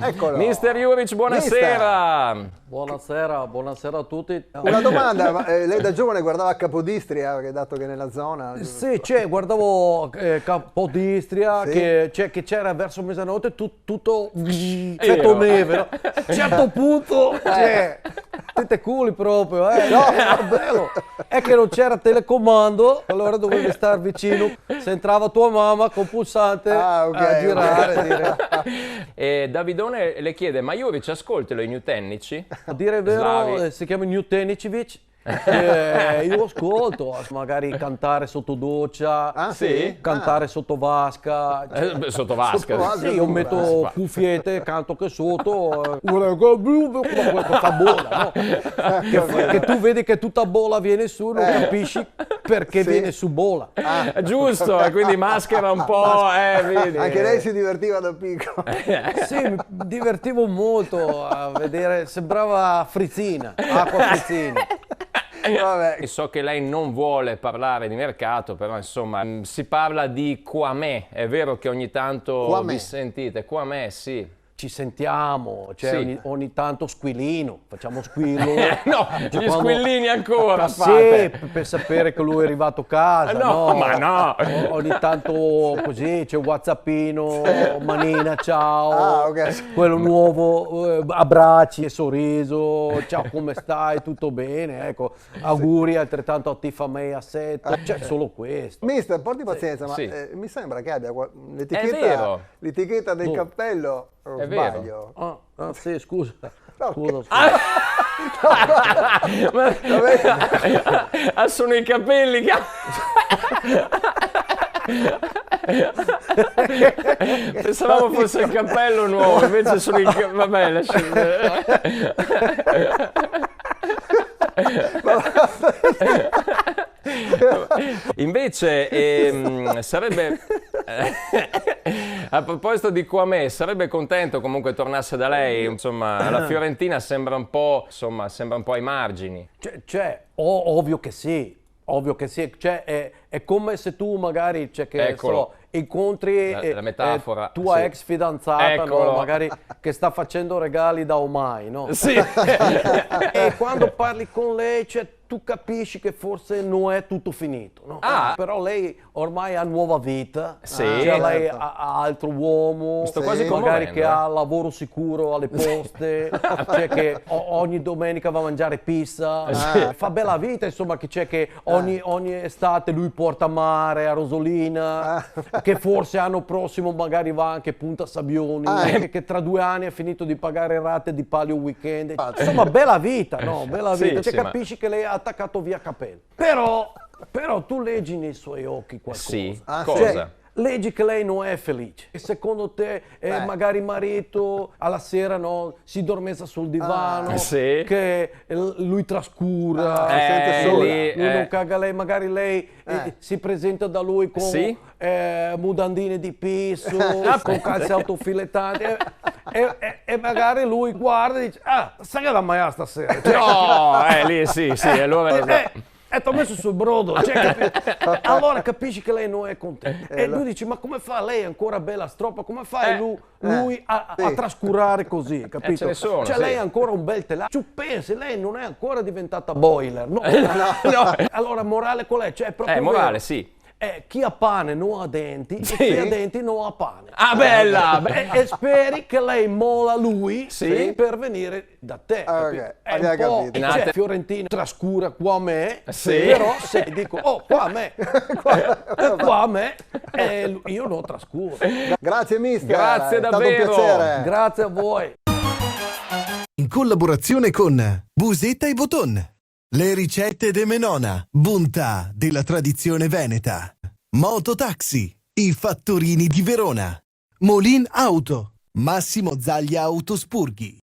Eccolo. Mister Juric, buonasera. Buonasera a tutti. Una domanda, lei da giovane guardava Capodistria, dato che è nella zona? Sì, guardavo Capodistria, Sì. che c'era verso mezzanotte tutto effetto neve, no? A un certo punto, tette culi proprio, no, era bello. È che non c'era telecomando, allora dovevi stare vicino, se entrava tua mamma con pulsante a girare. Dire. E Davidone le chiede, ma Juric ascoltalo i New Tennici? A dire il vero, Slavi. si chiama New Tenicevic. Io ascolto, magari cantare sotto doccia, Ah, sì? cantare sotto vasca. Sotto vasca. Sotto vasca. Sì, io metto cuffiette, canto che sotto, questa bolla, no? Che tu vedi che tutta bolla viene su, non capisci perché Sì. viene su bolla. Giusto, e quindi maschera un po', vedi. Anche lei si divertiva da piccolo. Sì, mi divertivo molto a vedere, sembrava frizzina, acqua frizzina. Vabbè. E so che lei non vuole parlare di mercato, però insomma si parla di Kwame, è vero che ogni tanto Kwame. vi sentite, Kwame sì. Ci sentiamo, Sì. ogni tanto squillino, facciamo squillo. No, gli squillini ancora Sì, fate. per sapere che lui è arrivato a casa. No, ma no. Ogni tanto così c'è Whatsappino, manina, ciao. Ah, ok. Quello nuovo, abbracci e sorriso, ciao come stai, tutto bene, ecco. Auguri altrettanto a Tiffany Assetto, cioè solo questo. Mister, porti pazienza, ma Sì. mi sembra che abbia vero. l'etichetta del cappello. O È vero. sbaglio? Sì, scusa. No, Scusa. Sono i capelli che... Pensavamo fosse il cappello nuovo, invece sono i capelli... Vabbè, Invece sarebbe... A proposito di Kwame, sarebbe contento comunque tornasse da lei, insomma, la Fiorentina sembra un po', insomma, sembra un po' ai margini. Ovvio che sì, cioè è come se tu magari, Eccolo. incontri La metafora, tua sì. ex fidanzata, Eccolo. no? Magari che sta facendo regali da ormai, no? Sì. E quando parli con lei, tu capisci che forse non è tutto finito, no? Però lei ormai ha nuova vita, Sì. lei Certo. ha altro uomo, Sto Sì. quasi magari commuovendo, che ha lavoro sicuro alle poste, che ogni domenica va a mangiare pizza, fa bella vita, insomma, che ogni estate lui porta a mare a Rosolina, che forse l'anno prossimo magari va anche a Punta Sabbioni, che tra 2 anni ha finito di pagare rate di Palio Weekend, insomma bella vita, no? Bella Sì, vita, sì, ma- capisci che lei ha attaccato via capelli, però tu leggi nei suoi occhi qualcosa. Sì, Ah, cosa? Cioè, leggi che lei non è felice. E secondo te magari il marito alla sera si dormezza sul divano, Sì. che lui trascura, si sente sola. lì, lui non caga lei, magari lei si presenta da lui con Sì. mudandine di piso, con calze autofilettanti e magari lui guarda e dice sai che da mai stasera? Cioè, No, lì sì, allora... E ti ho messo sul brodo, allora capisci che lei non è contenta. E lui dice, ma come fa lei, ancora bella stroppa, come fa lui a trascurare così, capito? ce ne sono, sì. Lei ha ancora un bel telaio. Tu pensi, lei non è ancora diventata boiler, no? No. Allora, morale qual è? Cioè, è proprio morale, vero. sì. Chi ha pane non ha denti, Sì. e chi ha denti non ha pane. Ah, bella! E speri che lei molla lui Sì. per venire da te. capito? ok, È abbiamo un po', capito. cioè, Fiorentina trascura qua a me, Sì. però se dico, qua a me, qua a me, io non trascuro. Grazie mister. Grazie è stato davvero. un piacere. Grazie a voi. In collaborazione con Busetta e Boton. Le ricette de Menona, bontà della tradizione veneta. Mototaxi, i fattorini di Verona. Molin Auto, Massimo Zaglia Autospurghi.